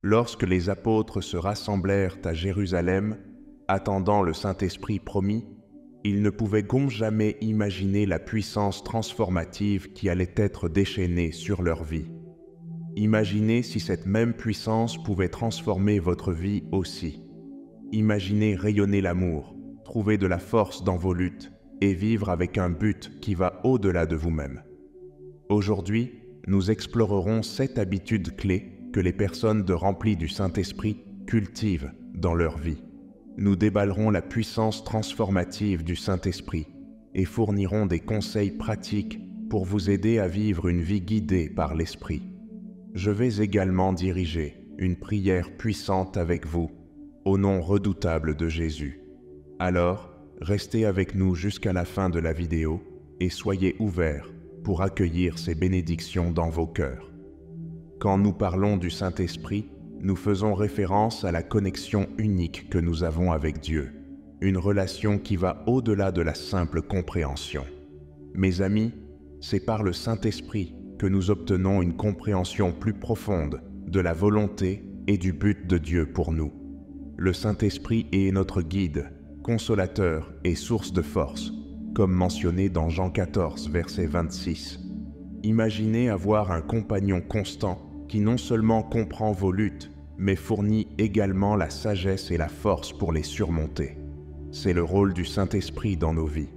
Lorsque les apôtres se rassemblèrent à Jérusalem, attendant le Saint-Esprit promis, ils ne pouvaient jamais imaginer la puissance transformative qui allait être déchaînée sur leur vie. Imaginez si cette même puissance pouvait transformer votre vie aussi. Imaginez rayonner l'amour, trouver de la force dans vos luttes et vivre avec un but qui va au-delà de vous-même. Aujourd'hui, nous explorerons 7 habitudes clés que les personnes remplies du Saint-Esprit cultivent dans leur vie. Nous déballerons la puissance transformative du Saint-Esprit et fournirons des conseils pratiques pour vous aider à vivre une vie guidée par l'Esprit. Je vais également diriger une prière puissante avec vous, au nom redoutable de Jésus. Alors, restez avec nous jusqu'à la fin de la vidéo et soyez ouverts pour accueillir ces bénédictions dans vos cœurs. Quand nous parlons du Saint-Esprit, nous faisons référence à la connexion unique que nous avons avec Dieu, une relation qui va au-delà de la simple compréhension. Mes amis, c'est par le Saint-Esprit que nous obtenons une compréhension plus profonde de la volonté et du but de Dieu pour nous. Le Saint-Esprit est notre guide, consolateur et source de force, comme mentionné dans Jean 14, verset 26. Imaginez avoir un compagnon constant qui non seulement comprend vos luttes, mais fournit également la sagesse et la force pour les surmonter. C'est le rôle du Saint-Esprit dans nos vies.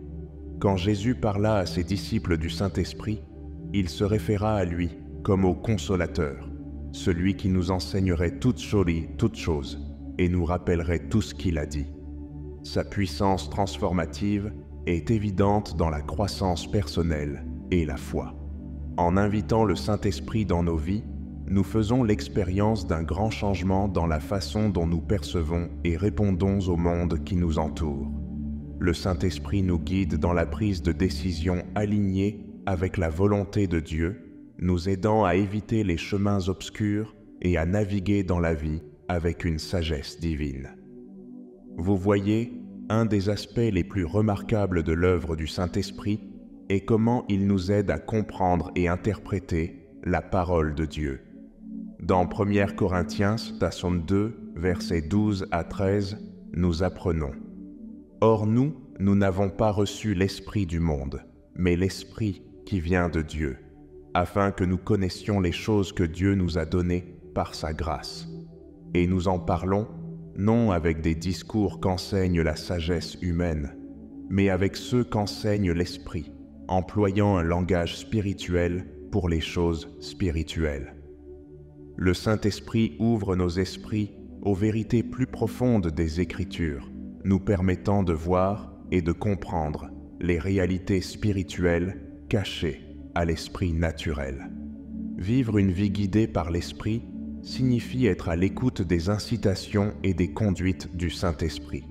Quand Jésus parla à ses disciples du Saint-Esprit, il se référa à lui comme au consolateur, celui qui nous enseignerait toutes choses et nous rappellerait tout ce qu'il a dit. Sa puissance transformative est évidente dans la croissance personnelle et la foi. En invitant le Saint-Esprit dans nos vies, nous faisons l'expérience d'un grand changement dans la façon dont nous percevons et répondons au monde qui nous entoure. Le Saint-Esprit nous guide dans la prise de décision alignée avec la volonté de Dieu, nous aidant à éviter les chemins obscurs et à naviguer dans la vie avec une sagesse divine. Vous voyez, un des aspects les plus remarquables de l'œuvre du Saint-Esprit est comment il nous aide à comprendre et interpréter la parole de Dieu. Dans 1 Corinthiens, chapitre 2, versets 12 à 13, nous apprenons « Or nous n'avons pas reçu l'Esprit du monde, mais l'Esprit qui vient de Dieu, afin que nous connaissions les choses que Dieu nous a données par sa grâce. Et nous en parlons, non avec des discours qu'enseigne la sagesse humaine, mais avec ceux qu'enseigne l'Esprit, employant un langage spirituel pour les choses spirituelles. Le Saint-Esprit ouvre nos esprits aux vérités plus profondes des Écritures, nous permettant de voir et de comprendre les réalités spirituelles cachées à l'esprit naturel. Vivre une vie guidée par l'Esprit signifie être à l'écoute des incitations et des conduites du Saint-Esprit.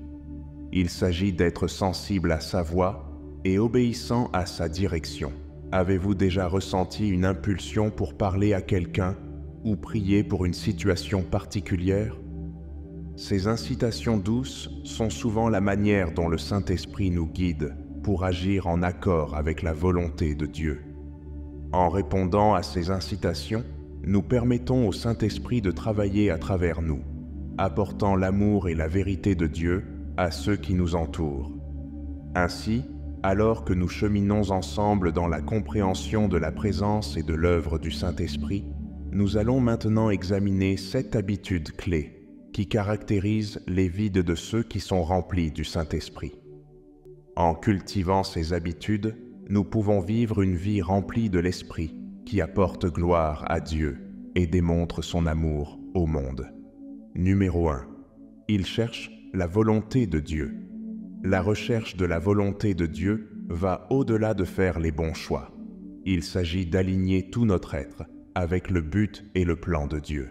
Il s'agit d'être sensible à sa voix et obéissant à sa direction. Avez-vous déjà ressenti une impulsion pour parler à quelqu'un ou prier pour une situation particulière? Ces incitations douces sont souvent la manière dont le Saint-Esprit nous guide pour agir en accord avec la volonté de Dieu. En répondant à ces incitations, nous permettons au Saint-Esprit de travailler à travers nous, apportant l'amour et la vérité de Dieu à ceux qui nous entourent. Ainsi, alors que nous cheminons ensemble dans la compréhension de la présence et de l'œuvre du Saint-Esprit, nous allons maintenant examiner 7 habitudes clés qui caractérisent les vies de ceux qui sont remplis du Saint-Esprit. En cultivant ces habitudes, nous pouvons vivre une vie remplie de l'Esprit qui apporte gloire à Dieu et démontre son amour au monde. Numéro 1. Il cherche la volonté de Dieu. La recherche de la volonté de Dieu va au-delà de faire les bons choix. Il s'agit d'aligner tout notre être avec le but et le plan de Dieu.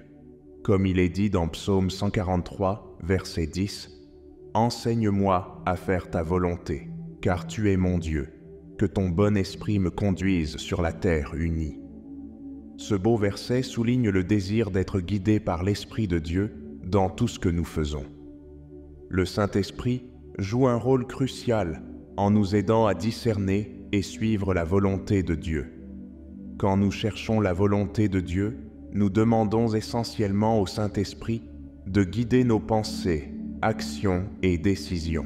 Comme il est dit dans Psaume 143, verset 10, « Enseigne-moi à faire ta volonté, car tu es mon Dieu, que ton bon esprit me conduise sur la terre unie. » Ce beau verset souligne le désir d'être guidé par l'Esprit de Dieu dans tout ce que nous faisons. Le Saint-Esprit joue un rôle crucial en nous aidant à discerner et suivre la volonté de Dieu. Quand nous cherchons la volonté de Dieu, nous demandons essentiellement au Saint-Esprit de guider nos pensées, actions et décisions.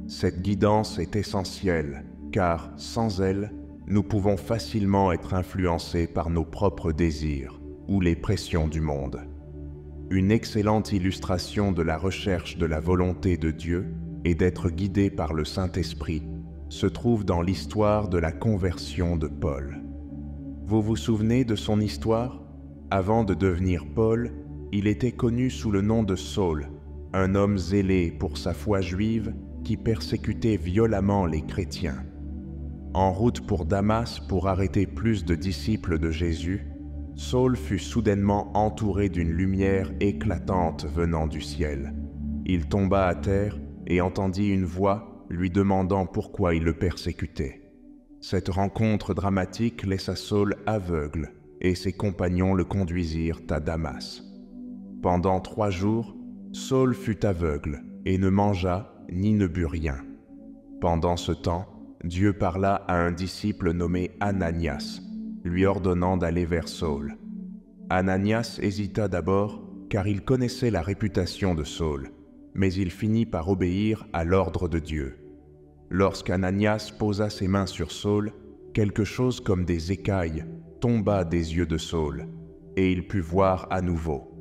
Cette guidance est essentielle, car sans elle, nous pouvons facilement être influencés par nos propres désirs ou les pressions du monde. Une excellente illustration de la recherche de la volonté de Dieu et d'être guidé par le Saint-Esprit se trouve dans l'histoire de la conversion de Paul. Vous vous souvenez de son histoire? Avant de devenir Paul, il était connu sous le nom de Saul, un homme zélé pour sa foi juive qui persécutait violemment les chrétiens. En route pour Damas pour arrêter plus de disciples de Jésus, Saul fut soudainement entouré d'une lumière éclatante venant du ciel. Il tomba à terre et entendit une voix lui demandant pourquoi il le persécutait. Cette rencontre dramatique laissa Saul aveugle et ses compagnons le conduisirent à Damas. Pendant 3 jours, Saul fut aveugle et ne mangea ni ne but rien. Pendant ce temps, Dieu parla à un disciple nommé Ananias, lui ordonnant d'aller vers Saul. Ananias hésita d'abord car il connaissait la réputation de Saul, mais il finit par obéir à l'ordre de Dieu. Lorsqu'Ananias posa ses mains sur Saul, quelque chose comme des écailles tomba des yeux de Saul, et il put voir à nouveau.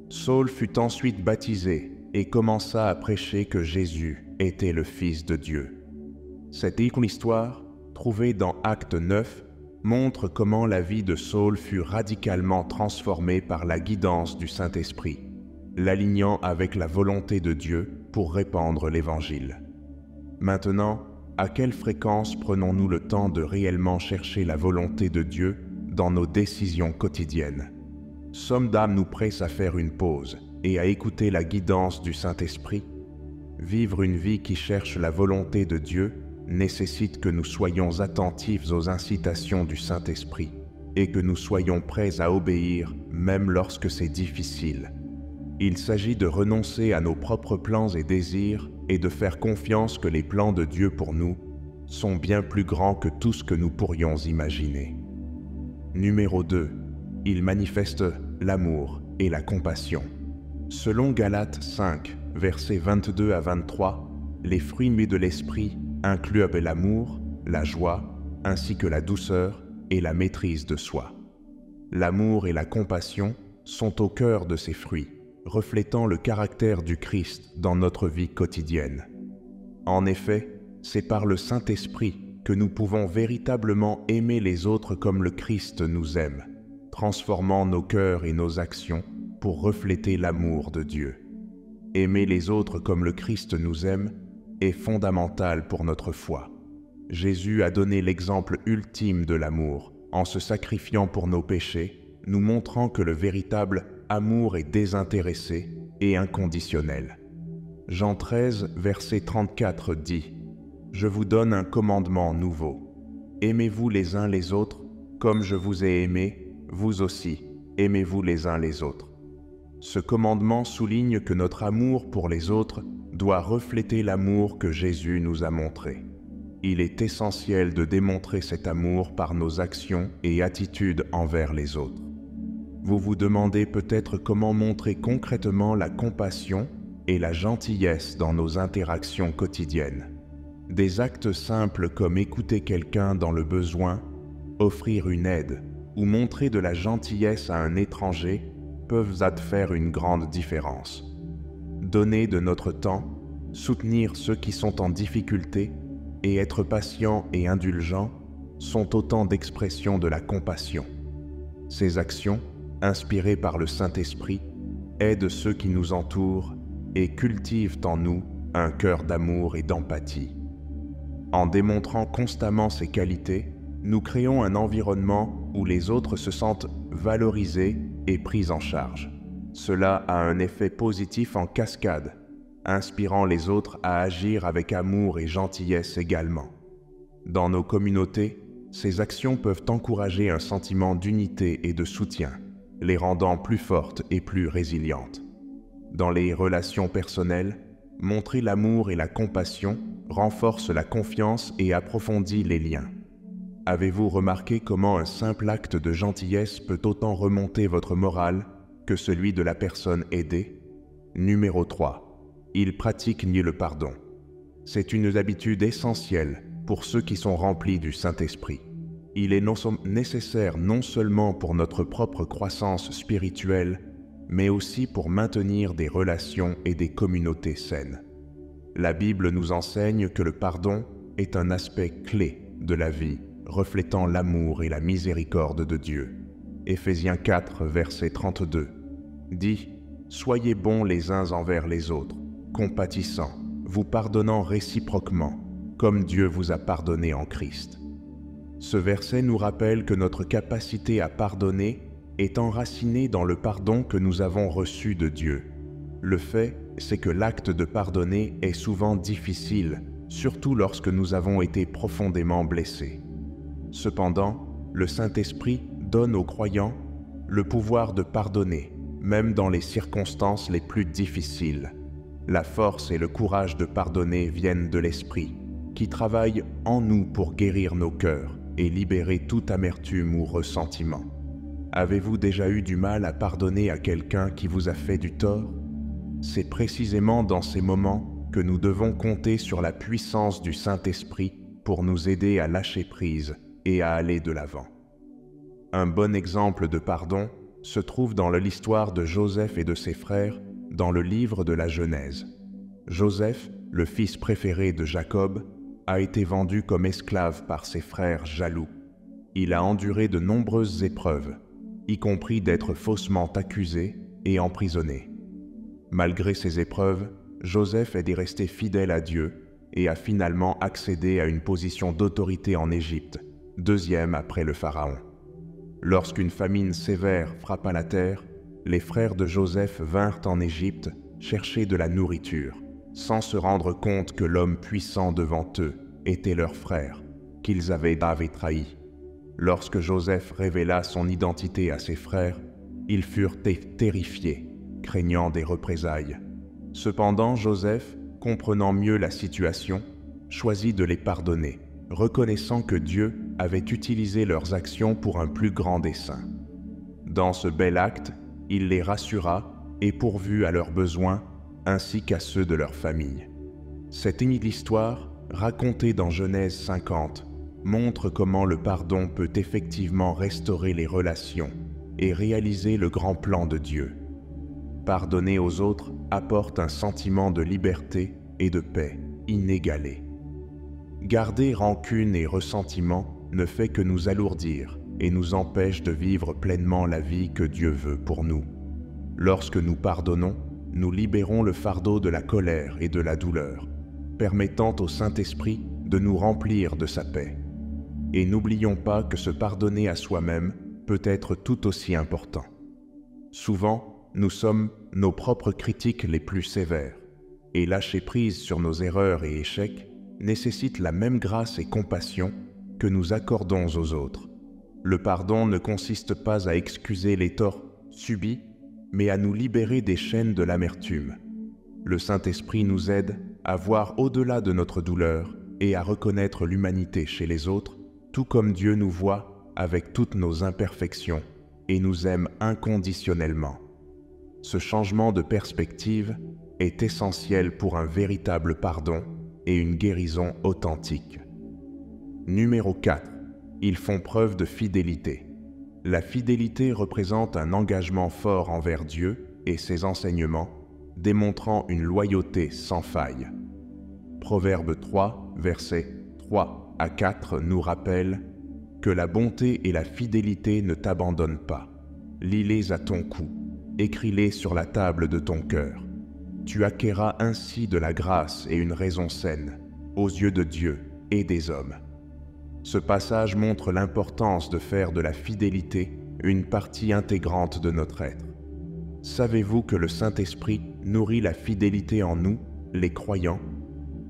Saul fut ensuite baptisé et commença à prêcher que Jésus était le Fils de Dieu. Cette histoire, trouvée dans Actes 9, montre comment la vie de Saul fut radicalement transformée par la guidance du Saint-Esprit, l'alignant avec la volonté de Dieu pour répandre l'Évangile. Maintenant, à quelle fréquence prenons-nous le temps de réellement chercher la volonté de Dieu dans nos décisions quotidiennes? Sommes-nous prêts à faire une pause et à écouter la guidance du Saint-Esprit? Vivre une vie qui cherche la volonté de Dieu nécessite que nous soyons attentifs aux incitations du Saint-Esprit et que nous soyons prêts à obéir même lorsque c'est difficile. Il s'agit de renoncer à nos propres plans et désirs et de faire confiance que les plans de Dieu pour nous sont bien plus grands que tout ce que nous pourrions imaginer. Numéro 2. Il manifeste l'amour et la compassion. Selon Galates 5, versets 22 à 23, les fruits de l'esprit incluent l'amour, la joie, ainsi que la douceur et la maîtrise de soi. L'amour et la compassion sont au cœur de ces fruits, reflétant le caractère du Christ dans notre vie quotidienne. En effet, c'est par le Saint-Esprit que nous pouvons véritablement aimer les autres comme le Christ nous aime, transformant nos cœurs et nos actions pour refléter l'amour de Dieu. Aimer les autres comme le Christ nous aime est fondamental pour notre foi. Jésus a donné l'exemple ultime de l'amour en se sacrifiant pour nos péchés, nous montrant que le véritable amour est désintéressé et inconditionnel. Jean 13, verset 34 dit « Je vous donne un commandement nouveau. Aimez-vous les uns les autres, comme je vous ai aimé, vous aussi, aimez-vous les uns les autres. » Ce commandement souligne que notre amour pour les autres doit refléter l'amour que Jésus nous a montré. Il est essentiel de démontrer cet amour par nos actions et attitudes envers les autres. Vous vous demandez peut-être comment montrer concrètement la compassion et la gentillesse dans nos interactions quotidiennes. Des actes simples comme écouter quelqu'un dans le besoin, offrir une aide ou montrer de la gentillesse à un étranger peuvent faire une grande différence. Donner de notre temps, soutenir ceux qui sont en difficulté et être patient et indulgent sont autant d'expressions de la compassion. Ces actions, inspirées par le Saint-Esprit, aident ceux qui nous entourent et cultivent en nous un cœur d'amour et d'empathie. En démontrant constamment ces qualités, nous créons un environnement où les autres se sentent valorisés et pris en charge. Cela a un effet positif en cascade, inspirant les autres à agir avec amour et gentillesse également. Dans nos communautés, ces actions peuvent encourager un sentiment d'unité et de soutien, les rendant plus fortes et plus résilientes. Dans les relations personnelles, montrer l'amour et la compassion renforce la confiance et approfondit les liens. Avez-vous remarqué comment un simple acte de gentillesse peut autant remonter votre morale que celui de la personne aidée? Numéro 3. Il pratique ni le pardon. C'est une habitude essentielle pour ceux qui sont remplis du Saint-Esprit. Il est nécessaire non seulement pour notre propre croissance spirituelle, mais aussi pour maintenir des relations et des communautés saines. La Bible nous enseigne que le pardon est un aspect clé de la vie, reflétant l'amour et la miséricorde de Dieu. Éphésiens 4, verset 32, dit « Soyez bons les uns envers les autres, compatissants, vous pardonnant réciproquement, comme Dieu vous a pardonné en Christ. » Ce verset nous rappelle que notre capacité à pardonner est enracinée dans le pardon que nous avons reçu de Dieu. Le fait, c'est que l'acte de pardonner est souvent difficile, surtout lorsque nous avons été profondément blessés. Cependant, le Saint-Esprit donne aux croyants le pouvoir de pardonner, même dans les circonstances les plus difficiles. La force et le courage de pardonner viennent de l'Esprit, qui travaille en nous pour guérir nos cœurs et libérer toute amertume ou ressentiment. Avez-vous déjà eu du mal à pardonner à quelqu'un qui vous a fait du tort? C'est précisément dans ces moments que nous devons compter sur la puissance du Saint-Esprit pour nous aider à lâcher prise et à aller de l'avant. Un bon exemple de pardon se trouve dans l'histoire de Joseph et de ses frères dans le livre de la Genèse. Joseph, le fils préféré de Jacob, a été vendu comme esclave par ses frères jaloux. Il a enduré de nombreuses épreuves, y compris d'être faussement accusé et emprisonné. Malgré ces épreuves, Joseph est resté fidèle à Dieu et a finalement accédé à une position d'autorité en Égypte, deuxième après le Pharaon. Lorsqu'une famine sévère frappa la terre, les frères de Joseph vinrent en Égypte chercher de la nourriture, sans se rendre compte que l'homme puissant devant eux était leur frère, qu'ils avaient trahi. Lorsque Joseph révéla son identité à ses frères, ils furent terrifiés, craignant des représailles. Cependant, Joseph, comprenant mieux la situation, choisit de les pardonner, reconnaissant que Dieu avait utilisé leurs actions pour un plus grand dessein. Dans ce bel acte, il les rassura et pourvut à leurs besoins ainsi qu'à ceux de leur famille. Cette histoire, racontée dans Genèse 50, montre comment le pardon peut effectivement restaurer les relations et réaliser le grand plan de Dieu. Pardonner aux autres apporte un sentiment de liberté et de paix inégalé. Garder rancune et ressentiment ne fait que nous alourdir et nous empêche de vivre pleinement la vie que Dieu veut pour nous. Lorsque nous pardonnons, nous libérons le fardeau de la colère et de la douleur, permettant au Saint-Esprit de nous remplir de sa paix. Et n'oublions pas que se pardonner à soi-même peut être tout aussi important. Souvent, nous sommes nos propres critiques les plus sévères, et lâcher prise sur nos erreurs et échecs nécessite la même grâce et compassion que nous accordons aux autres. Le pardon ne consiste pas à excuser les torts subis, mais à nous libérer des chaînes de l'amertume. Le Saint-Esprit nous aide à voir au-delà de notre douleur et à reconnaître l'humanité chez les autres, tout comme Dieu nous voit avec toutes nos imperfections et nous aime inconditionnellement. Ce changement de perspective est essentiel pour un véritable pardon et une guérison authentique. Numéro 4. Ils font preuve de fidélité. La fidélité représente un engagement fort envers Dieu et ses enseignements, démontrant une loyauté sans faille. Proverbe 3, versets 3 à 4 nous rappelle que la bonté et la fidélité ne t'abandonnent pas. Lis-les à ton cou, écris-les sur la table de ton cœur. Tu acquerras ainsi de la grâce et une raison saine, aux yeux de Dieu et des hommes. Ce passage montre l'importance de faire de la fidélité une partie intégrante de notre être. Savez-vous que le Saint-Esprit nourrit la fidélité en nous, les croyants?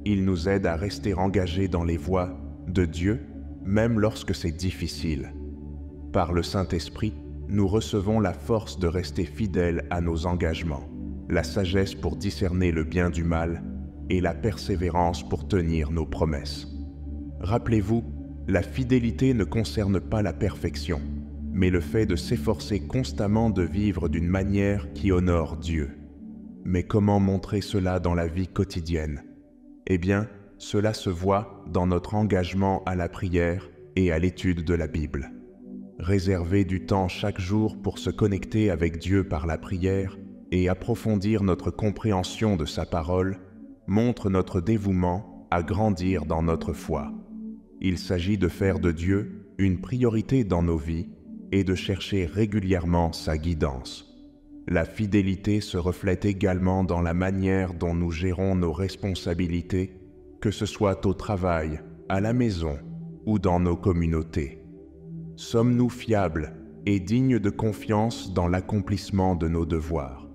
Il nous aide à rester engagés dans les voies de Dieu, même lorsque c'est difficile. Par le Saint-Esprit, nous recevons la force de rester fidèles à nos engagements, la sagesse pour discerner le bien du mal et la persévérance pour tenir nos promesses. Rappelez-vous La fidélité ne concerne pas la perfection, mais le fait de s'efforcer constamment de vivre d'une manière qui honore Dieu. Mais comment montrer cela dans la vie quotidienne? Eh bien, cela se voit dans notre engagement à la prière et à l'étude de la Bible. Réserver du temps chaque jour pour se connecter avec Dieu par la prière et approfondir notre compréhension de sa parole montre notre dévouement à grandir dans notre foi. Il s'agit de faire de Dieu une priorité dans nos vies et de chercher régulièrement sa guidance. La fidélité se reflète également dans la manière dont nous gérons nos responsabilités, que ce soit au travail, à la maison ou dans nos communautés. Sommes-nous fiables et dignes de confiance dans l'accomplissement de nos devoirs?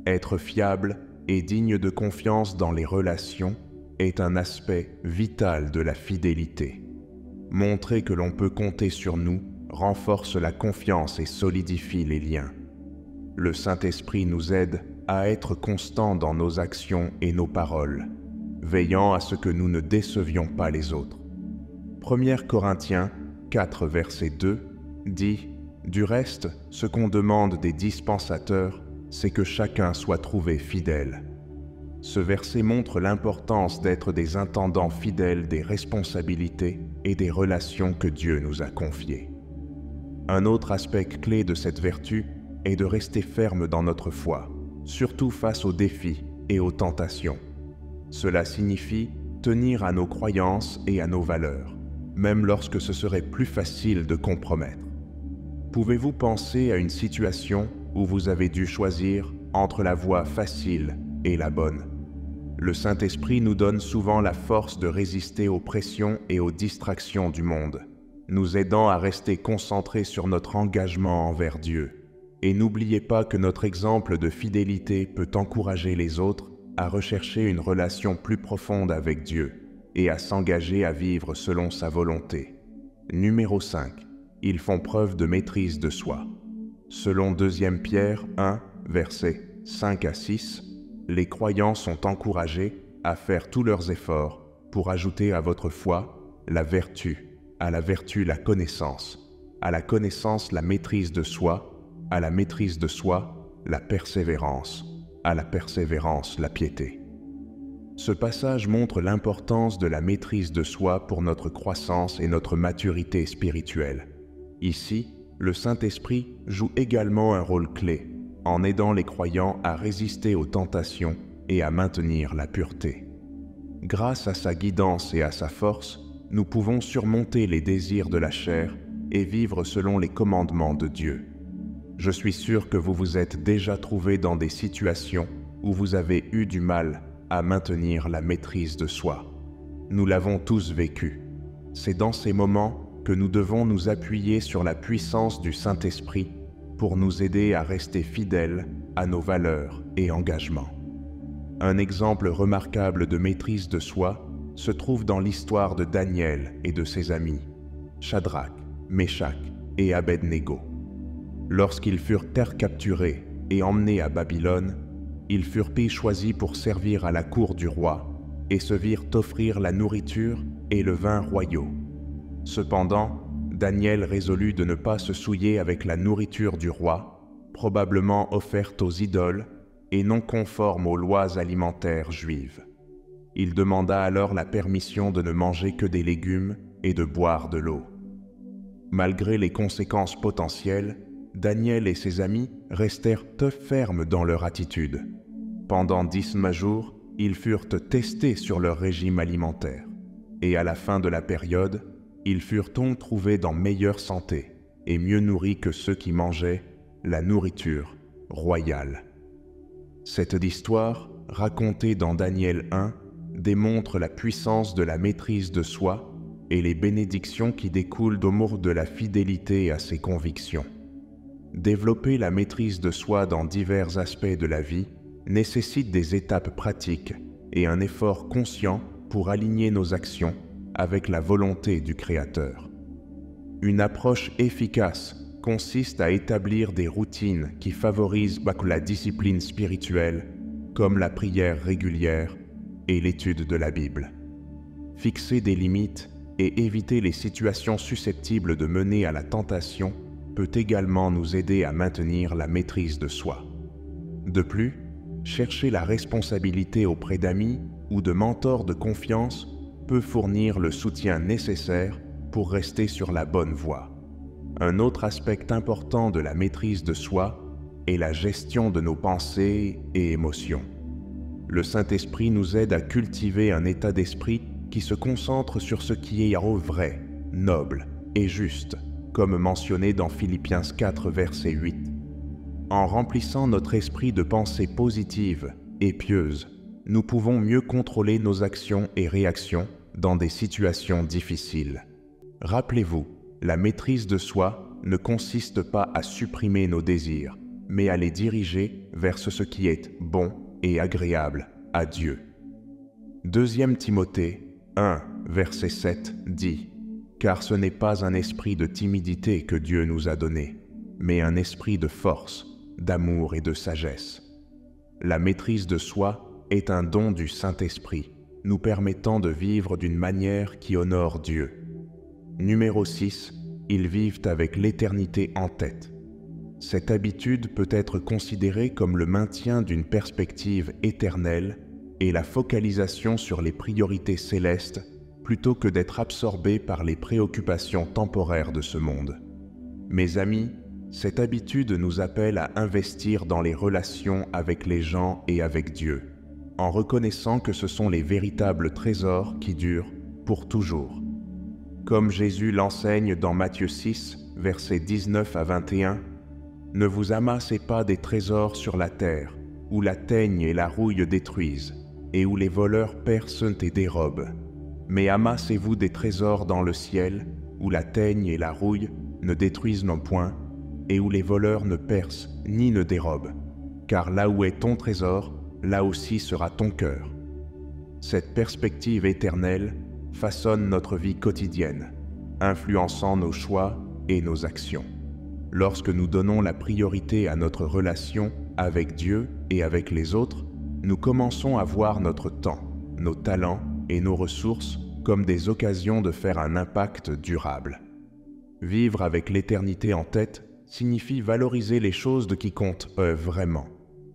Être fiable et digne de confiance dans les relations est un aspect vital de la fidélité. Montrer que l'on peut compter sur nous renforce la confiance et solidifie les liens. Le Saint-Esprit nous aide à être constants dans nos actions et nos paroles, veillant à ce que nous ne décevions pas les autres. 1 Corinthiens 4, verset 2 dit « Du reste, ce qu'on demande des dispensateurs, c'est que chacun soit trouvé fidèle. » Ce verset montre l'importance d'être des intendants fidèles des responsabilités et des relations que Dieu nous a confiées. Un autre aspect clé de cette vertu est de rester ferme dans notre foi, surtout face aux défis et aux tentations. Cela signifie tenir à nos croyances et à nos valeurs, même lorsque ce serait plus facile de compromettre. Pouvez-vous penser à une situation où vous avez dû choisir entre la voie facile et la bonne? Le Saint-Esprit nous donne souvent la force de résister aux pressions et aux distractions du monde, nous aidant à rester concentrés sur notre engagement envers Dieu. Et n'oubliez pas que notre exemple de fidélité peut encourager les autres à rechercher une relation plus profonde avec Dieu et à s'engager à vivre selon sa volonté. Numéro 5. Ils font preuve de maîtrise de soi. Selon 2 Pierre 1, versets 5 à 6, les croyants sont encouragés à faire tous leurs efforts pour ajouter à votre foi la vertu, à la vertu la connaissance, à la connaissance la maîtrise de soi, à la maîtrise de soi la persévérance, à la persévérance la piété. Ce passage montre l'importance de la maîtrise de soi pour notre croissance et notre maturité spirituelle. Ici, le Saint-Esprit joue également un rôle clé en aidant les croyants à résister aux tentations et à maintenir la pureté. Grâce à sa guidance et à sa force, nous pouvons surmonter les désirs de la chair et vivre selon les commandements de Dieu. Je suis sûr que vous vous êtes déjà trouvé dans des situations où vous avez eu du mal à maintenir la maîtrise de soi. Nous l'avons tous vécu. C'est dans ces moments que nous devons nous appuyer sur la puissance du Saint-Esprit pour nous aider à rester fidèles à nos valeurs et engagements. Un exemple remarquable de maîtrise de soi se trouve dans l'histoire de Daniel et de ses amis, Shadrach, Meshach et Abed-Négo. Lorsqu'ils furent capturés et emmenés à Babylone, ils furent choisis pour servir à la cour du roi et se virent offrir la nourriture et le vin royaux. Cependant, Daniel résolut de ne pas se souiller avec la nourriture du roi, probablement offerte aux idoles et non conforme aux lois alimentaires juives. Il demanda alors la permission de ne manger que des légumes et de boire de l'eau. Malgré les conséquences potentielles, Daniel et ses amis restèrent fermes dans leur attitude. Pendant 19 jours, ils furent testés sur leur régime alimentaire. Et à la fin de la période, ils furent donc trouvés dans meilleure santé et mieux nourris que ceux qui mangeaient la nourriture royale. Cette histoire, racontée dans Daniel 1, démontre la puissance de la maîtrise de soi et les bénédictions qui découlent d'amour de la fidélité à ses convictions. Développer la maîtrise de soi dans divers aspects de la vie nécessite des étapes pratiques et un effort conscient pour aligner nos actions avec la volonté du Créateur. Une approche efficace consiste à établir des routines qui favorisent la discipline spirituelle, comme la prière régulière et l'étude de la Bible. Fixer des limites et éviter les situations susceptibles de mener à la tentation peut également nous aider à maintenir la maîtrise de soi. De plus, chercher la responsabilité auprès d'amis ou de mentors de confiance peut fournir le soutien nécessaire pour rester sur la bonne voie. Un autre aspect important de la maîtrise de soi est la gestion de nos pensées et émotions. Le Saint-Esprit nous aide à cultiver un état d'esprit qui se concentre sur ce qui est vrai, noble et juste, comme mentionné dans Philippiens 4, verset 8. En remplissant notre esprit de pensées positives et pieuses, nous pouvons mieux contrôler nos actions et réactions dans des situations difficiles. Rappelez-vous, la maîtrise de soi ne consiste pas à supprimer nos désirs, mais à les diriger vers ce qui est bon et agréable à Dieu. 2 Timothée 1, verset 7 dit « Car ce n'est pas un esprit de timidité que Dieu nous a donné, mais un esprit de force, d'amour et de sagesse. » La maîtrise de soi est un don du Saint-Esprit, nous permettant de vivre d'une manière qui honore Dieu. Numéro 6, ils vivent avec l'éternité en tête. Cette habitude peut être considérée comme le maintien d'une perspective éternelle et la focalisation sur les priorités célestes plutôt que d'être absorbé par les préoccupations temporaires de ce monde. Mes amis, cette habitude nous appelle à investir dans les relations avec les gens et avec Dieu, en reconnaissant que ce sont les véritables trésors qui durent pour toujours. Comme Jésus l'enseigne dans Matthieu 6, versets 19 à 21, « Ne vous amassez pas des trésors sur la terre, où la teigne et la rouille détruisent, et où les voleurs percent et dérobent. Mais amassez-vous des trésors dans le ciel, où la teigne et la rouille ne détruisent non point, et où les voleurs ne percent ni ne dérobent. Car là où est ton trésor, là aussi sera ton cœur. » Cette perspective éternelle façonne notre vie quotidienne, influençant nos choix et nos actions. Lorsque nous donnons la priorité à notre relation avec Dieu et avec les autres, nous commençons à voir notre temps, nos talents et nos ressources comme des occasions de faire un impact durable. Vivre avec l'éternité en tête signifie valoriser les choses qui comptent vraiment: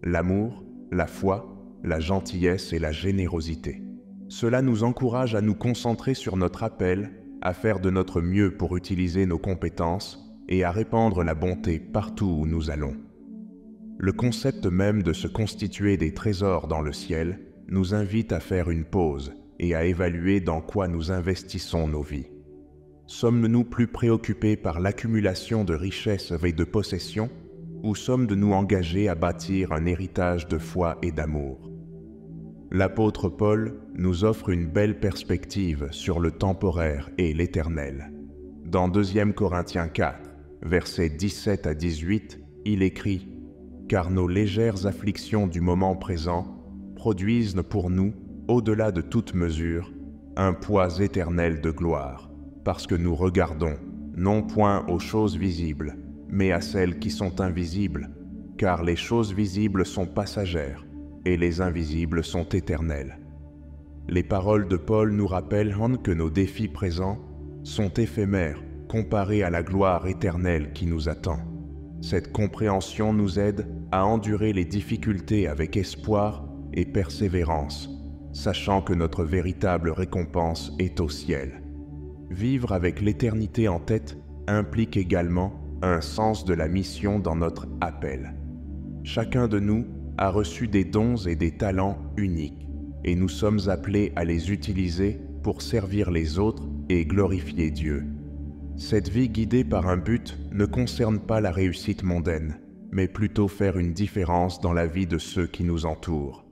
l'amour, la foi, la gentillesse et la générosité. Cela nous encourage à nous concentrer sur notre appel, à faire de notre mieux pour utiliser nos compétences et à répandre la bonté partout où nous allons. Le concept même de se constituer des trésors dans le ciel nous invite à faire une pause et à évaluer dans quoi nous investissons nos vies. Sommes-nous plus préoccupés par l'accumulation de richesses et de possessions, ou sommes-nous engagés à bâtir un héritage de foi et d'amour? L'apôtre Paul nous offre une belle perspective sur le temporaire et l'éternel. Dans 2 Corinthiens 4, versets 17 à 18, il écrit « Car nos légères afflictions du moment présent produisent pour nous, au-delà de toute mesure, un poids éternel de gloire, parce que nous regardons, non point aux choses visibles, mais à celles qui sont invisibles, car les choses visibles sont passagères, et les invisibles sont éternels. » Les paroles de Paul nous rappellent que nos défis présents sont éphémères comparés à la gloire éternelle qui nous attend. Cette compréhension nous aide à endurer les difficultés avec espoir et persévérance, sachant que notre véritable récompense est au ciel. Vivre avec l'éternité en tête implique également un sens de la mission dans notre appel. Chacun de nous a reçu des dons et des talents uniques, et nous sommes appelés à les utiliser pour servir les autres et glorifier Dieu. Cette vie guidée par un but ne concerne pas la réussite mondaine, mais plutôt faire une différence dans la vie de ceux qui nous entourent.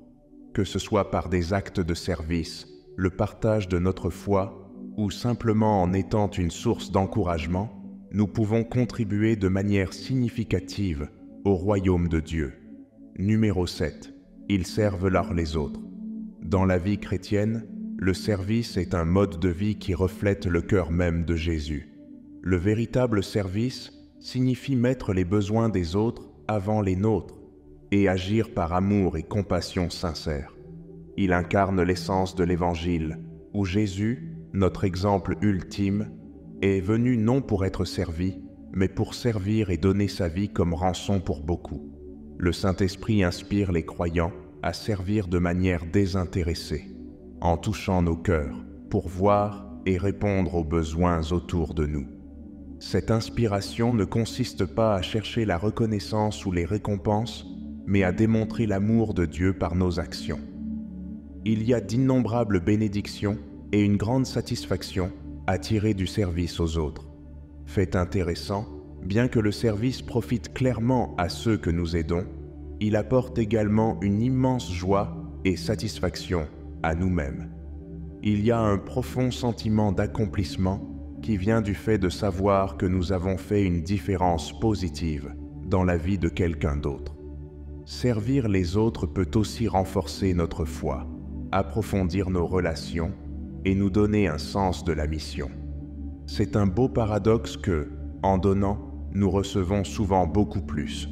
Que ce soit par des actes de service, le partage de notre foi, ou simplement en étant une source d'encouragement, nous pouvons contribuer de manière significative au royaume de Dieu. Numéro 7. Ils servent l'un les autres. Dans la vie chrétienne, le service est un mode de vie qui reflète le cœur même de Jésus. Le véritable service signifie mettre les besoins des autres avant les nôtres et agir par amour et compassion sincère. Il incarne l'essence de l'Évangile, où Jésus notre exemple ultime, est venu non pour être servi, mais pour servir et donner sa vie comme rançon pour beaucoup. Le Saint-Esprit inspire les croyants à servir de manière désintéressée, en touchant nos cœurs, pour voir et répondre aux besoins autour de nous. Cette inspiration ne consiste pas à chercher la reconnaissance ou les récompenses, mais à démontrer l'amour de Dieu par nos actions. Il y a d'innombrables bénédictions et une grande satisfaction à tirer du service aux autres. Fait intéressant, bien que le service profite clairement à ceux que nous aidons, il apporte également une immense joie et satisfaction à nous-mêmes. Il y a un profond sentiment d'accomplissement qui vient du fait de savoir que nous avons fait une différence positive dans la vie de quelqu'un d'autre. Servir les autres peut aussi renforcer notre foi, approfondir nos relations et nous donner un sens de la mission. C'est un beau paradoxe que, en donnant, nous recevons souvent beaucoup plus.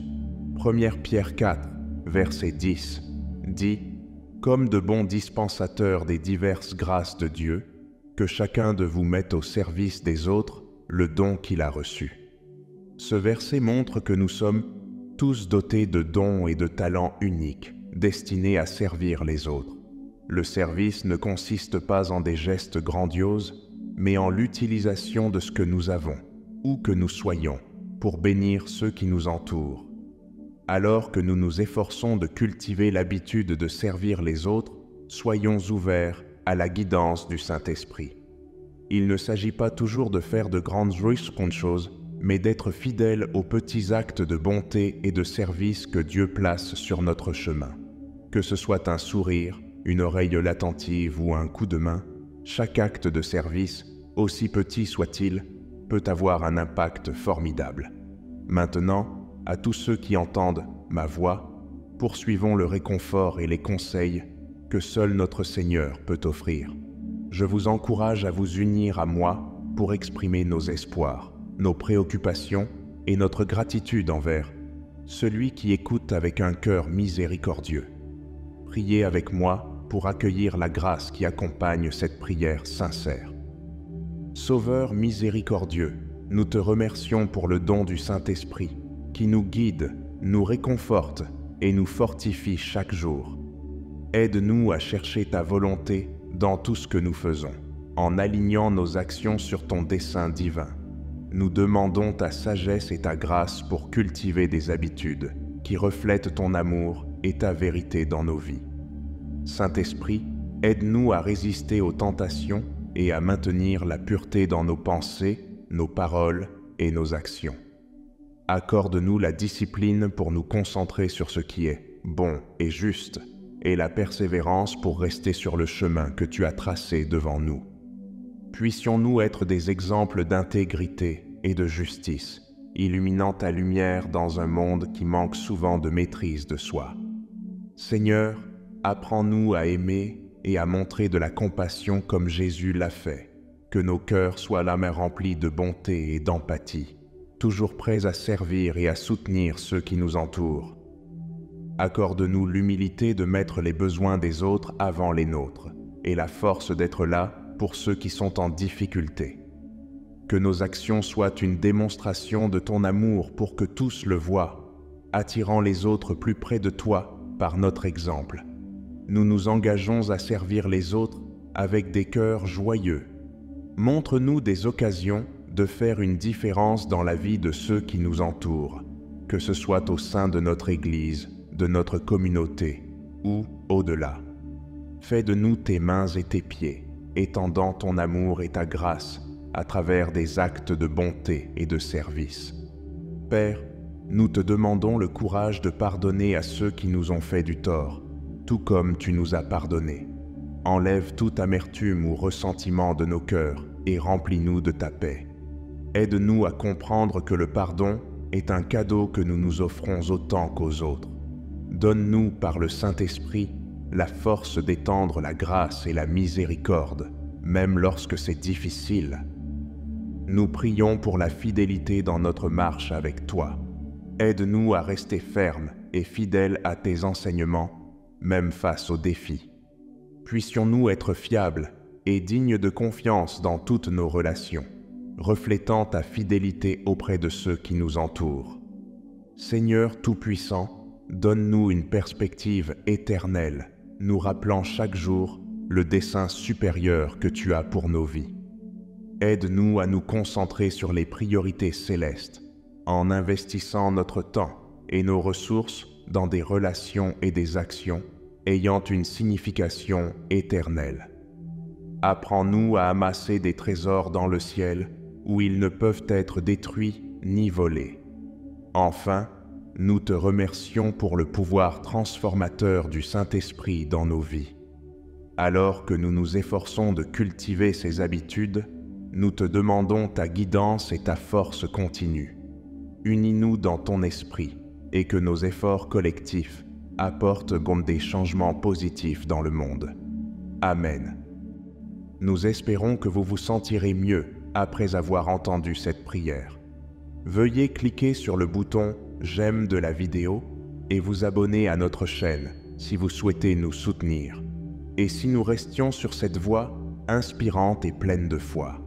1 Pierre 4, verset 10, dit « Comme de bons dispensateurs des diverses grâces de Dieu, que chacun de vous mette au service des autres le don qu'il a reçu. » Ce verset montre que nous sommes tous dotés de dons et de talents uniques, destinés à servir les autres. Le service ne consiste pas en des gestes grandioses, mais en l'utilisation de ce que nous avons, où que nous soyons, pour bénir ceux qui nous entourent. Alors que nous nous efforçons de cultiver l'habitude de servir les autres, soyons ouverts à la guidance du Saint-Esprit. Il ne s'agit pas toujours de faire de grandes choses, mais d'être fidèles aux petits actes de bonté et de service que Dieu place sur notre chemin. Que ce soit un sourire, une oreille attentive ou un coup de main, chaque acte de service, aussi petit soit-il, peut avoir un impact formidable. Maintenant, à tous ceux qui entendent ma voix, poursuivons le réconfort et les conseils que seul notre Seigneur peut offrir. Je vous encourage à vous unir à moi pour exprimer nos espoirs, nos préoccupations et notre gratitude envers celui qui écoute avec un cœur miséricordieux. Priez avec moi pour accueillir la grâce qui accompagne cette prière sincère. Sauveur miséricordieux, nous te remercions pour le don du Saint-Esprit qui nous guide, nous réconforte et nous fortifie chaque jour. Aide-nous à chercher ta volonté dans tout ce que nous faisons, en alignant nos actions sur ton dessein divin. Nous demandons ta sagesse et ta grâce pour cultiver des habitudes qui reflètent ton amour et ta vérité dans nos vies. Saint-Esprit, aide-nous à résister aux tentations et à maintenir la pureté dans nos pensées, nos paroles et nos actions. Accorde-nous la discipline pour nous concentrer sur ce qui est bon et juste, et la persévérance pour rester sur le chemin que tu as tracé devant nous. Puissions-nous être des exemples d'intégrité et de justice, illuminant ta lumière dans un monde qui manque souvent de maîtrise de soi. Seigneur, apprends-nous à aimer et à montrer de la compassion comme Jésus l'a fait, que nos cœurs soient la main remplie de bonté et d'empathie, toujours prêts à servir et à soutenir ceux qui nous entourent. Accorde-nous l'humilité de mettre les besoins des autres avant les nôtres et la force d'être là pour ceux qui sont en difficulté. Que nos actions soient une démonstration de ton amour pour que tous le voient, attirant les autres plus près de toi par notre exemple. Nous nous engageons à servir les autres avec des cœurs joyeux. Montre-nous des occasions de faire une différence dans la vie de ceux qui nous entourent, que ce soit au sein de notre Église, de notre communauté ou au-delà. Fais de nous tes mains et tes pieds, étendant ton amour et ta grâce à travers des actes de bonté et de service. Père, nous te demandons le courage de pardonner à ceux qui nous ont fait du tort, tout comme tu nous as pardonné. Enlève toute amertume ou ressentiment de nos cœurs et remplis-nous de ta paix. Aide-nous à comprendre que le pardon est un cadeau que nous nous offrons autant qu'aux autres. Donne-nous par le Saint-Esprit la force d'étendre la grâce et la miséricorde, même lorsque c'est difficile. Nous prions pour la fidélité dans notre marche avec toi. Aide-nous à rester fermes et fidèles à tes enseignements, même face aux défis. Puissions-nous être fiables et digne de confiance dans toutes nos relations, reflétant ta fidélité auprès de ceux qui nous entourent. Seigneur Tout-Puissant, donne-nous une perspective éternelle, nous rappelant chaque jour le dessein supérieur que tu as pour nos vies. Aide-nous à nous concentrer sur les priorités célestes, en investissant notre temps et nos ressources dans des relations et des actions ayant une signification éternelle. Apprends-nous à amasser des trésors dans le ciel où ils ne peuvent être détruits ni volés. Enfin, nous te remercions pour le pouvoir transformateur du Saint-Esprit dans nos vies. Alors que nous nous efforçons de cultiver ces habitudes, nous te demandons ta guidance et ta force continue. Unis-nous dans ton esprit et que nos efforts collectifs apportent des changements positifs dans le monde. Amen. Nous espérons que vous vous sentirez mieux après avoir entendu cette prière. Veuillez cliquer sur le bouton « J'aime » de la vidéo et vous abonner à notre chaîne si vous souhaitez nous soutenir. Et si nous restions sur cette voie inspirante et pleine de foi.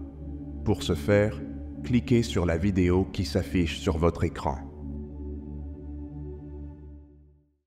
Pour ce faire, cliquez sur la vidéo qui s'affiche sur votre écran.